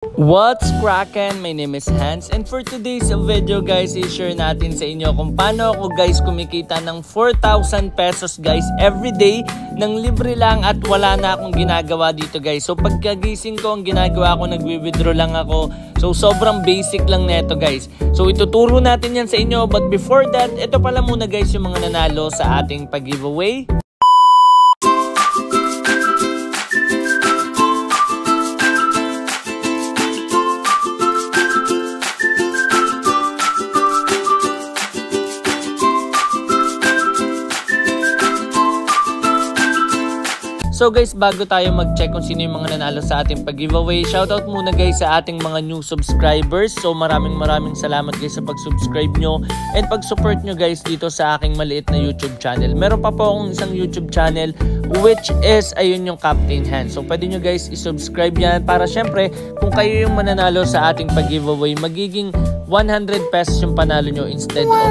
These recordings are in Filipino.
What's crackin'? My name is Hans, and for today's video guys, i-share natin sa inyo kung paano ako guys kumikita ng 4,000 pesos guys everyday ng libre lang at wala na akong ginagawa dito guys. So pagkagising ko, ang ginagawa ko, nagwi-withdraw lang ako. So sobrang basic lang neto guys. So ituturo natin yan sa inyo, but before that, ito pala muna guys yung mga nanalo sa ating pag-giveaway. So guys, bago tayo mag-check kung sino yung mga nanalo sa ating pag-giveaway, shoutout muna guys sa ating mga new subscribers. So maraming salamat guys sa pag-subscribe nyo and pag-support nyo guys dito sa aking maliit na YouTube channel. Meron pa po akong isang YouTube channel which is, ayun yung Captain Hans. So pwede nyo guys i-subscribe yan para syempre kung kayo yung mananalo sa ating pag-giveaway, magiging 100 pesos yung panalo nyo instead of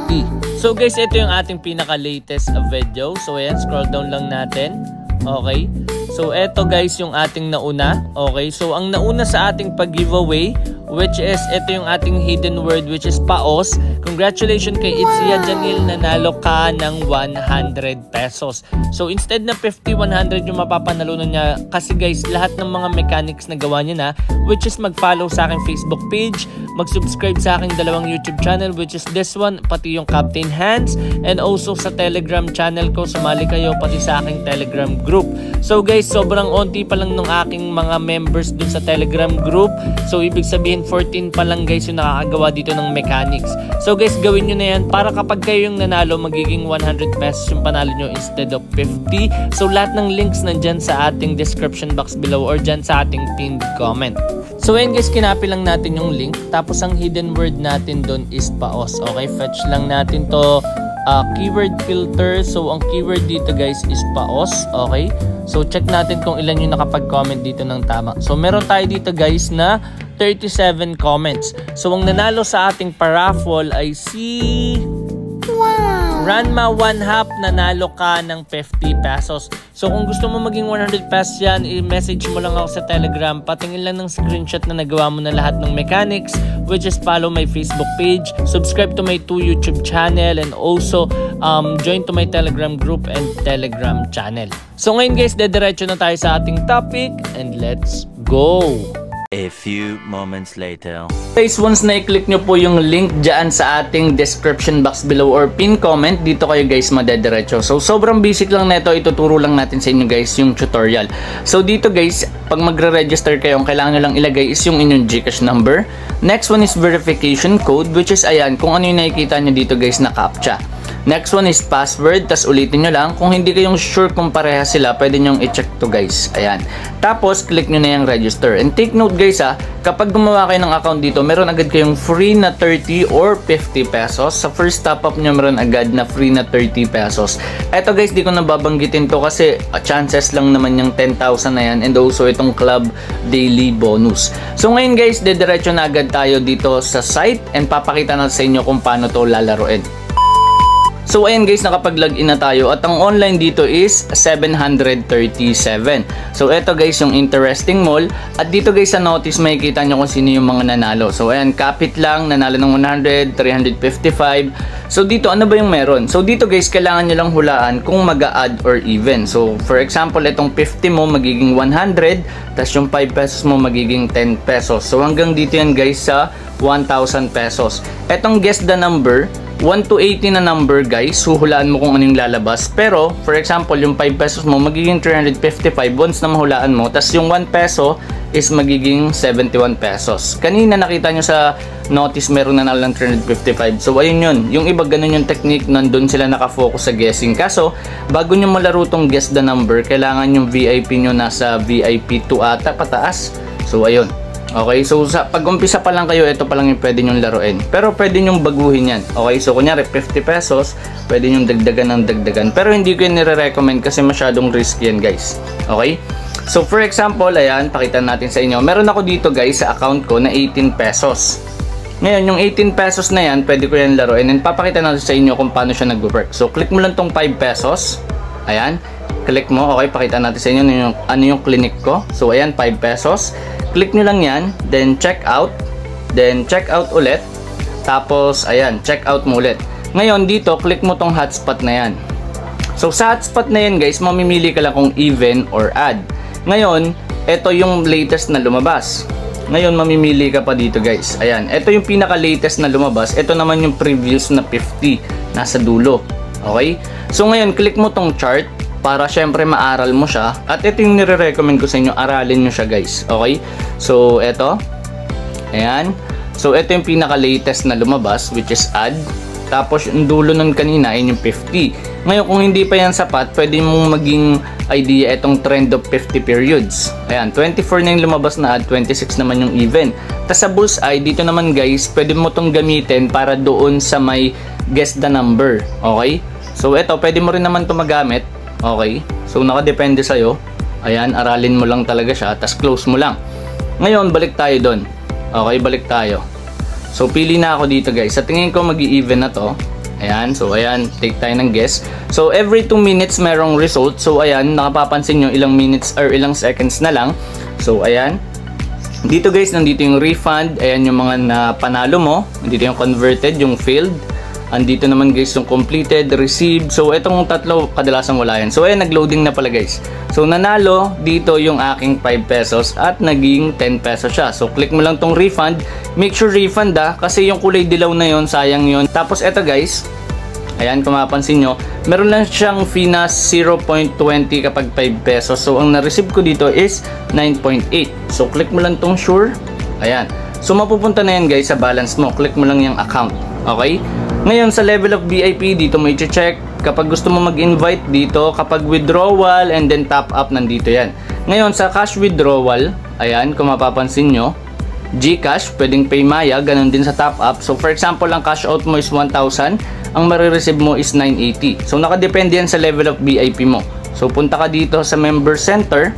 50. So guys, ito yung ating pinaka-latest video. So ayan, scroll down lang natin. Okay, so eto guys yung ating nauna. Okay, so ang nauna sa ating pag-giveaway, which is ito yung ating hidden word, which is paos. Congratulations kay Itzia Janil, nanalo ka ng 100 pesos. So instead na 50, 100 yung mapapanalunan niya kasi guys lahat ng mga mechanics na gawa niya na, which is mag-follow sa aking Facebook page, mag-subscribe sa aking dalawang YouTube channel, which is this one, pati yung Captain Hans, and also sa Telegram channel ko, sumali kayo pati sa aking Telegram group. So guys, sobrang onti pa lang nung aking mga members dun sa Telegram group. So ibig sabihin 14 pa lang guys yung nakakagawa dito ng mechanics. So guys, gawin nyo na yan para kapag kayo yung nanalo, magiging 100 pesos yung panalo nyo instead of 50. So lahat ng links nandyan sa ating description box below or dyan sa ating pinned comment. So ayan guys, kinapi lang natin yung link. Tapos ang hidden word natin doon is paos. Okay, fetch lang natin to keyword filter. So ang keyword dito guys is paos. Okay, so check natin kung ilan yung nakapag-comment dito ng tama. So meron tayo dito guys na 37 comments. So ang nanalo sa ating paraffle ay si Ranma 1/2, nanalo ka ng 50 pesos. So kung gusto mo maging 100 pesos yan, i-message mo lang ako sa Telegram. Patingin lang ng screenshot na nagawa mo na lahat ng mechanics, which is follow my Facebook page, subscribe to my 2 YouTube channel, and also join to my Telegram group and Telegram channel. So ngayon guys, dediretso na tayo sa ating topic and let's go! A few moments later. Guys, once na i-click nyo po yung link dyan sa ating description box below or pin comment, dito kayo guys madediretso. So sobrang basic lang neto, ituturo lang natin sa inyo guys yung tutorial. So dito guys, pag magre-register kayo, ang kailangan nyo lang ilagay is yung inyong GCash number. Next one is verification code, which is ayan, kung ano yung nakikita nyo dito guys na CAPTCHA. Next one is password, tas ulitin nyo lang. Kung hindi kayong sure kung pareha sila, pwede nyong i-check to guys. Ayan. Tapos, click nyo na yung register. And take note guys kapag gumawa kayo ng account dito, meron agad kayong free na 30 or 50 pesos. Sa first top up nyo, meron agad na free na 30 pesos. Eto guys, di ko nababanggitin to kasi chances lang naman yung 10,000 na yan. And also itong club daily bonus. So ngayon guys, dediretso na agad tayo dito sa site and papakita na sa inyo kung paano to lalaroin. So ayan guys, nakapag-login na tayo at ang online dito is 737. So eto guys yung interesting mall at dito guys sa notice makikita nyo kung sino yung mga nanalo. So ayan, kapit lang, nanalo ng 100, 355. So dito ano ba yung meron? So dito guys, kailangan nyo lang hulaan kung mag-a-add or even. So for example, itong 50 mo magiging 100, tas yung 5 pesos mo magiging 10 pesos. So hanggang dito yan guys sa 1,000 pesos. Etong guess the number, 1 to 80 na number guys, huhulaan mo kung ano yung lalabas. Pero for example, yung 5 pesos mo magiging 355 once na mahulaan mo. Tapos yung 1 peso is magiging 71 pesos. Kanina nakita nyo sa notice meron na lang 355. So ayun yun. Yung iba ganun yung technique, nandun sila nakafocus sa guessing. Kaso bago nyo malaro tong guess the number, kailangan yung VIP nyo nasa VIP 2 ata pataas. So ayun. Okay, so sa pag-umpisa pa lang kayo, ito pa lang yung pwede nyong laruin. Pero pwede nyong baguhin yan. Okay, so kunyari 50 pesos, pwede nyong dagdagan ng dagdagan. Pero hindi ko yung nire-recommend kasi masyadong risky yan guys. Okay, so for example, ayan, pakita natin sa inyo. Meron ako dito guys sa account ko na 18 pesos. Ngayon, yung 18 pesos na yan, pwede ko yan laruin. And papakita natin sa inyo kung paano siya nag-work. So click mo lang tong 5 pesos. Ayan. click mo. Okay, pakita natin sa inyo ano yung clinic ko. So ayan, 5 pesos. Click nyo lang yan, then check out ulit. Tapos, ayan, check out mo ulit. Ngayon, dito, click mo tong hotspot na yan. So, sa hotspot na yan, guys, mamimili ka lang kung even or add. Ngayon, ito yung latest na lumabas. Ngayon, mamimili ka pa dito, guys. Ayan, ito yung pinaka-latest na lumabas. Ito naman yung previous na 50. Nasa dulo. Okay? So, ngayon, click mo tong chart para syempre maaral mo siya. At ito yung nire-recommend ko sa inyo. Aralin nyo siya, guys. Okay? So, ito. Ayan. So, ito yung pinaka-latest na lumabas, which is add. Tapos, yung dulo nun kanina ay yung 50. Ngayon, kung hindi pa yan sapat, pwede mong maging idea itong trend of 50 periods. Ayan, 24 na yung lumabas na add, 26 naman yung even. Tapos sa bullseye, dito naman guys, pwede mo itong gamitin para doon sa may guess the number. Okay? So, ito, pwede mo rin naman ito magamit. Okay? So, nakadepende sa'yo. Ayan, aralin mo lang talaga siya. Tapos, close mo lang. Ngayon, balik tayo doon. Okay, balik tayo. So, pili na ako dito guys. Sa tingin ko mag-i-even na to. Ayan. So, ayan. Take tayo ng guess. So, every 2 minutes merong result. So, ayan. Nakapapansin nyo ilang minutes or ilang seconds na lang. So, ayan. Dito guys, nandito yung refund. Ayan yung mga napanalo mo. Nandito yung converted, yung failed. Andito naman guys yung completed, received. So, itong tatlo kadalasan wala yan. So, ayan. Nag-loading na pala guys. So, nanalo dito yung aking 5 pesos at naging 10 pesos siya. So, click mo lang tong refund. Make sure refund kasi yung kulay dilaw na yon sayang yon. Tapos, eto guys. Ayan, kung mapapansin nyo, meron lang siyang fee na 0.20 kapag 5 pesos. So, ang na-receive ko dito is 9.8. So, click mo lang tong sure. Ayan. So, mapupunta na yan guys sa balance mo. Click mo lang yung account. Okay? Ngayon, sa level of VIP, dito mo i-check. Kapag gusto mo mag-invite dito, kapag withdrawal and then top up, nandito yan. Ngayon, sa cash withdrawal, ayan, kung mapapansin nyo, GCash, pwedeng Paymaya, ganun din sa top up. So, for example, ang cash out mo is 1,000, ang marireceive mo is 980. So, nakadepende yan sa level of VIP mo. So, punta ka dito sa member center.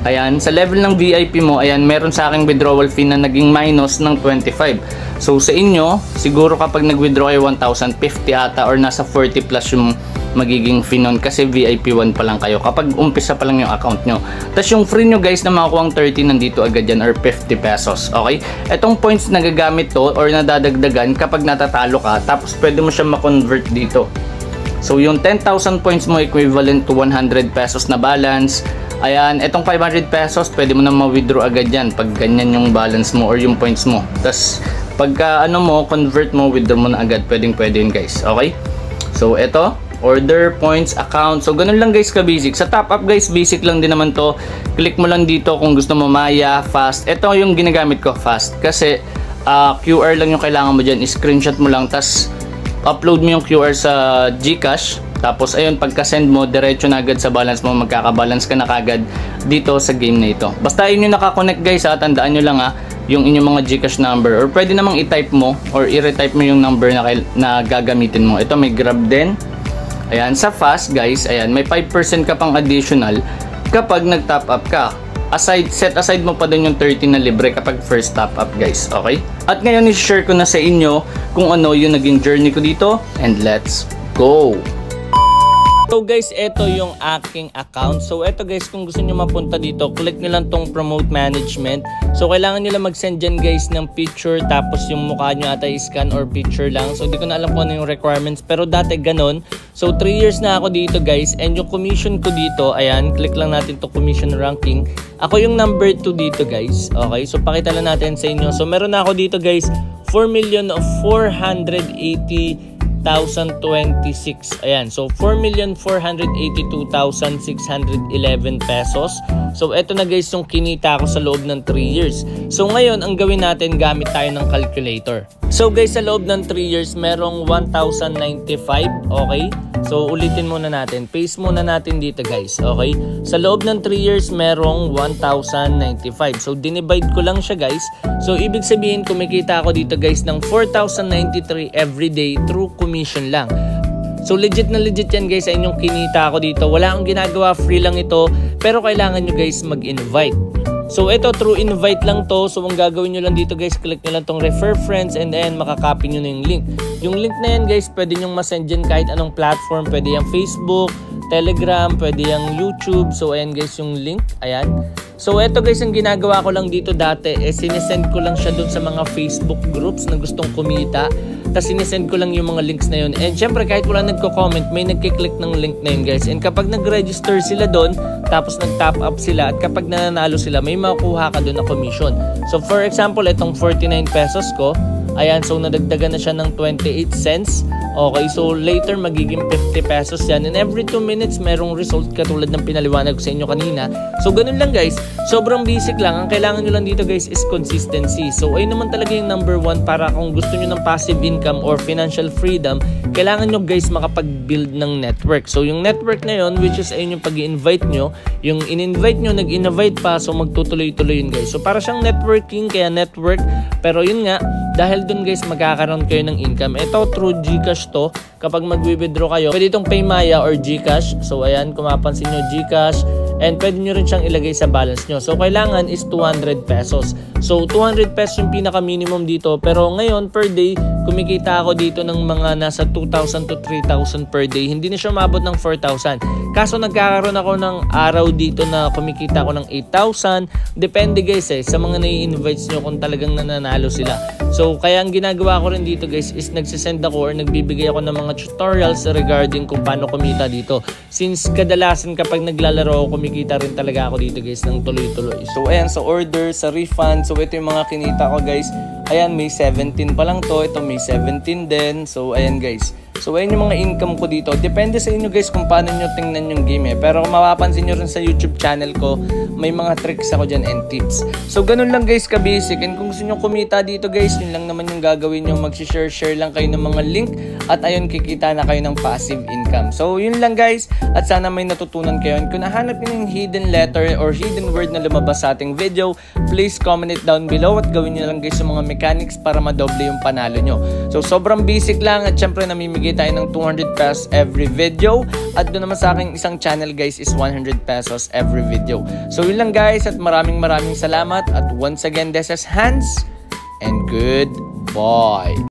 Ayan, sa level ng VIP mo, ayan, meron sa aking withdrawal fee na naging minus ng 25. So, sa inyo, siguro kapag nag-withdraw kayo 1,050 ata or nasa 40 plus yung magiging fee nun kasi VIP 1 pa lang kayo kapag umpisa pa lang yung account nyo. Tapos yung free nyo guys na makukuha 30 nandito agad yan or 50 pesos. Okay? Etong points na gagamit to or nadadagdagan kapag natatalo ka tapos pwede mo siya ma-convert dito. So, yung 10,000 points mo equivalent to 100 pesos na balance. Ayan, etong 500 pesos, pwede mo na ma-withdraw agad yan pag ganyan yung balance mo or yung points mo. Tapos, pagka ano mo, convert mo, withdraw mo na agad. Pwede yun guys. Okay? So, eto, order, points, account. So, ganun lang guys ka-basic. Sa top up guys, basic lang din naman to. Click mo lang dito kung gusto mo Maya, fast. Ito yung ginagamit ko, fast. Kasi, QR lang yung kailangan mo dyan. Screenshot mo lang, tas upload mo yung QR sa GCash. Tapos ayun, pagka-send mo, diretso na agad sa balance mo, magkaka-balance ka na kagad dito sa game na ito. Basta yun yung nakakonect guys ha, tandaan nyo lang ha, yung inyong mga GCash number or pwede namang i-type mo or i-retype mo yung number na gagamitin mo. Ito may grab din. Ayan, sa fast guys, ayan, may 5% ka pang additional kapag nag-top up ka. Set aside mo pa dun yung 30 na libre kapag first top up guys, okay? At ngayon i-share ko na sa inyo kung ano yung naging journey ko dito and let's go! So guys, ito yung aking account. So ito guys, kung gusto nyo mapunta dito, click nyo lang tong promote management. So kailangan nyo lang mag-send dyan guys ng picture, tapos yung mukha nyo ata i-scan or picture lang. So di ko na alam kung ano yung requirements, pero dati ganun. So 3 years na ako dito guys, and yung commission ko dito, ayan, click lang natin to commission ranking. Ako yung number 2 dito guys. Okay, so pakita lang natin sa inyo. So meron na ako dito guys, 4,480,026. Ayan. So, 4,482,611 pesos. So, eto na guys yung kinita ko sa loob ng 3 years. So, ngayon, ang gawin natin, gamit tayo ng calculator. So, guys, sa loob ng 3 years, merong 1,095. Okay? So, ulitin muna natin. Paste muna natin dito, guys. Okay? Sa loob ng 3 years, merong 1,095. So, dinivide ko lang siya, guys. So, ibig sabihin, kumikita ako dito, guys, ng 4,093 everyday through commission lang. So, legit na legit yan, guys, sa inyong kinita ako dito. Wala akong ginagawa, free lang ito. Pero kailangan nyo, guys, mag-invite. So, ito, through invite lang to. So, ang gagawin nyo lang dito, guys, click nyo lang tong refer friends and then makakopy nyo na yung link. Yung link na yan, guys, pwede nyo masend dyan kahit anong platform. Pwede yung Facebook, Telegram, pwede yung YouTube. So ayan guys yung link, ayan. So eto guys, ang ginagawa ko lang dito dati sinesend ko lang siya dun sa mga Facebook groups na gustong kumita. Tapos sinesend ko lang yung mga links na yun. And syempre kahit wala nagko-comment, may nagkiklik ng link na yun guys. And kapag nag-register sila doon, tapos nag-top up sila, at kapag nananalo sila, may makuha ka doon na commission. So for example, itong 49 pesos ko, ayan, so nadagdagan na siya ng 28 cents. Okay, so later magiging 50 pesos yan. And every 2 minutes, merong result katulad ng pinaliwanag ko sa inyo kanina. So ganun lang guys, sobrang basic lang. Ang kailangan nyo lang dito guys is consistency. So ayun naman talaga yung number 1 para kung gusto nyo ng passive income or financial freedom, kailangan nyo guys makapag-build ng network. So yung network na yun, which is ayun yung pag-i-invite nyo, yung in-invite nyo, nag-invite pa, so magtutuloy-tuloy yun guys. So para siyang networking, kaya network, pero yun nga, dahil dun guys magkakaroon kayo ng income. Ito through GCash to. Kapag mag-withdraw kayo, pwede itong Paymaya or GCash. So ayan, kung mapansin nyo, GCash. And pwede nyo rin siyang ilagay sa balance nyo. So kailangan is 200 pesos. So 200 pesos yung pinaka-minimum dito. Pero ngayon per day, kumikita ako dito ng mga nasa 2,000 to 3,000 per day. Hindi na siya umabot ng 4,000. Kaso nagkakaroon ako ng araw dito na kumikita ako ng 8,000. Depende guys sa mga nai-invites nyo kung talagang nananalo sila. So kaya ang ginagawa ko rin dito guys is nagsisend ako or nagbibigay ako ng mga tutorials regarding kung paano kumita dito. Since kadalasan kapag naglalaro ako, kumikita rin talaga ako dito guys ng tuloy-tuloy. So ayan, sa order, sa refund, so ito yung mga kinita ko guys. Ayan, may 17 pa lang to. Ito may 17 din. So ayan guys. So ayan yung mga income ko dito. Depende sa inyo guys kung paano nyo tingnan yung game Pero kung mapapansin nyo rin sa YouTube channel ko, may mga tricks ako dyan and tips. So ganun lang guys ka-basic. And kung gusto nyo kumita dito guys, yun lang naman yung gagawin nyo. Mag-share lang kayo ng mga link. At ayun, kikita na kayo ng passive income. So yun lang guys. At sana may natutunan kayo. And kung nahanap nyo yung hidden letter or hidden word na lumabas sa ating video, please comment it down below. At gawin nyo lang guys yung mga mechanics para madoble yung panalo nyo. So sobrang basic lang. At syempre namimigay tayo ng 200 pesos every video. At doon naman sa aking isang channel guys is 100 pesos every video. So yun lang guys, at maraming salamat. At once again, this is Hans and goodbye.